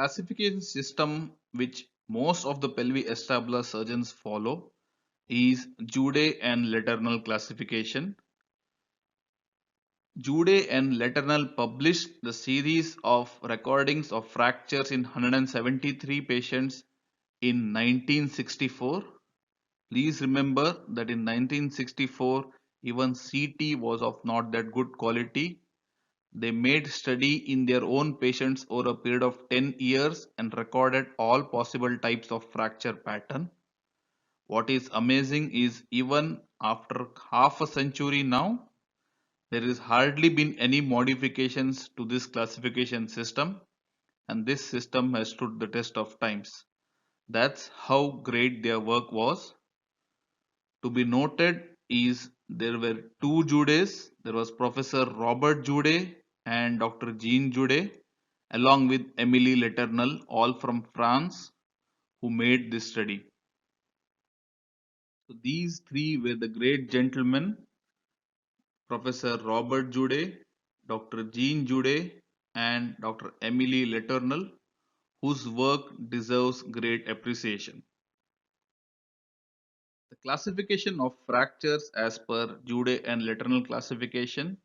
classification system which most of the pelvic surgeons follow is Jude and Letourneur classification. Jude and Letourneur published the series of recordings of fractures in 173 patients in 1964. Please remember that in 1964 even CT was of not that good quality. They made study in their own patients over a period of 10 years and recorded all possible types of fracture pattern. What is amazing is even after half a century now, there has hardly been any modifications to this classification system, and this system has stood the test of times. That's how great their work was. To be noted is there were two Judes. There was Professor Robert Jude and Dr. Jean Jude, along with Emily Letourneur, all from France, who made this study. So these three were the great gentlemen, Professor Robert Jude, Dr. Jean Jude, and Dr. Emily Letourneur, whose work deserves great appreciation. The classification of fractures as per Jude and Letourneur classification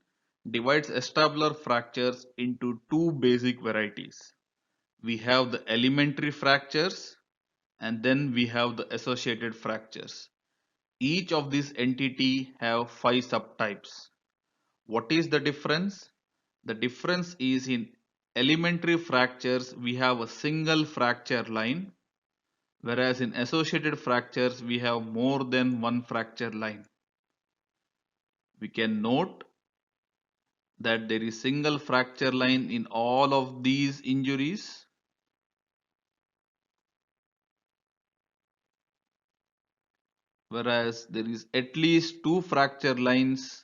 divides acetabular fractures into two basic varieties. We have the elementary fractures and then we have the associated fractures. Each of these entity have 5 subtypes. What is the difference? The difference is in elementary fractures we have a single fracture line, whereas in associated fractures we have more than one fracture line. We can note that there is single fracture line in all of these injuries, whereas there is at least two fracture lines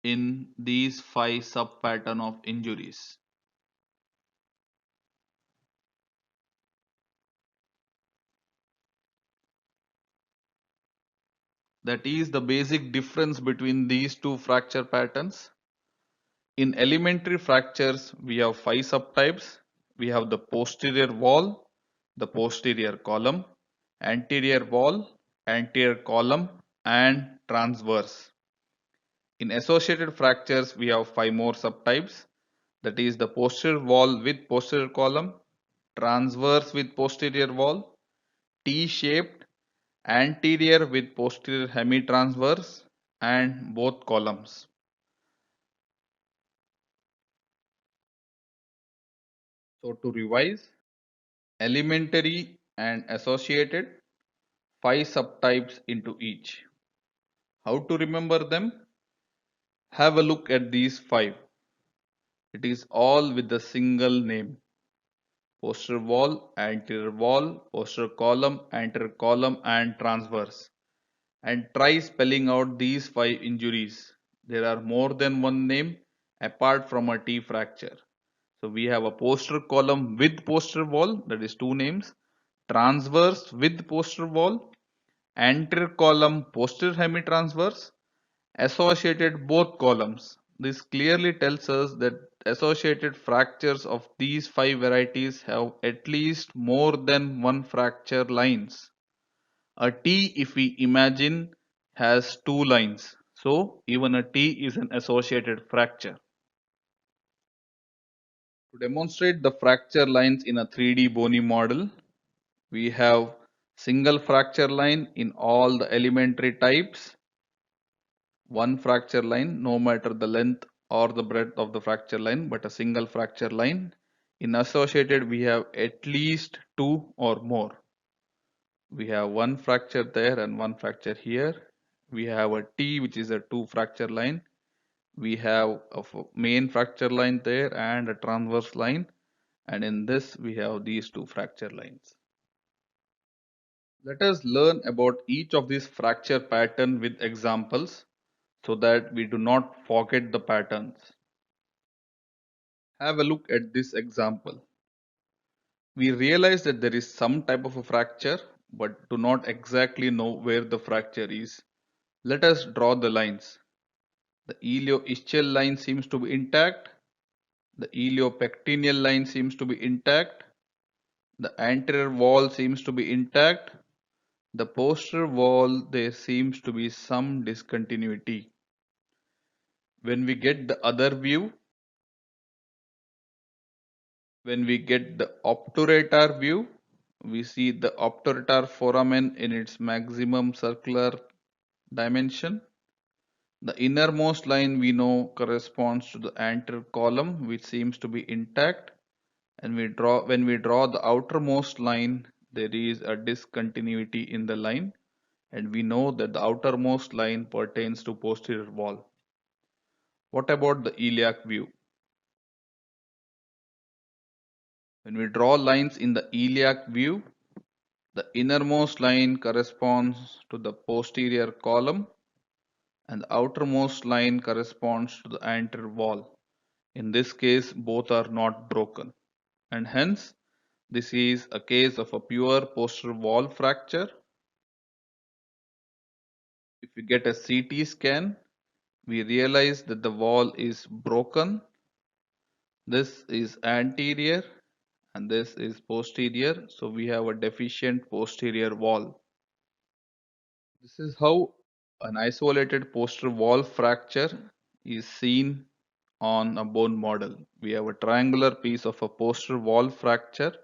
in these 5 sub-pattern of injuries. That is the basic difference between these two fracture patterns. In elementary fractures, we have 5 subtypes. We have the posterior wall, the posterior column, anterior wall, anterior column, and transverse. In associated fractures, we have 5 more subtypes. That is the posterior wall with posterior column, transverse with posterior wall, T-shaped, anterior with posterior hemitransverse, and both columns. So to revise, elementary and associated, 5 subtypes into each. How to remember them? Have a look at these 5. It is all with the single name. Posterior wall, posterior column, anterior column, and transverse. And try spelling out these 5 injuries. There are more than one name apart from a T fracture. So we have a posterior column with posterior wall, that is 2 names. Transverse with posterior wall, anterior column posterior hemitransverse, associated both columns. This clearly tells us that associated fractures of these 5 varieties have at least more than one fracture lines. A T, if we imagine, has 2 lines. So even a T is an associated fracture. To demonstrate the fracture lines in a 3D bony model, we have single fracture line in all the elementary types, one fracture line no matter the length or the breadth of the fracture line, but a single fracture line. In associated we have at least 2 or more. We have one fracture there and one fracture here. We have a T, which is a 2 fracture line. We have a main fracture line there and a transverse line, and in this we have these 2 fracture lines. Let us learn about each of these fracture pattern with examples so that we do not forget the patterns. Have a look at this example. We realize that there is some type of a fracture but do not exactly know where the fracture is. Let us draw the lines. The ilioischial line seems to be intact. The iliopectineal line seems to be intact. The anterior wall seems to be intact. The posterior wall, there seems to be some discontinuity. When we get the other view, when we get the obturator view, we see the obturator foramen in its maximum circular dimension. The innermost line we know corresponds to the anterior column, which seems to be intact. And when we draw the outermost line, there is a discontinuity in the line, and we know that the outermost line pertains to posterior wall. What about the iliac view? When we draw lines in the iliac view, the innermost line corresponds to the posterior column and the outermost line corresponds to the anterior wall. In this case, both are not broken, and hence this is a case of a pure posterior wall fracture. If we get a CT scan, we realize that the wall is broken. This is anterior and this is posterior, so we have a deficient posterior wall. This is how an isolated posterior wall fracture is seen on a bone model. We have a triangular piece of a posterior wall fracture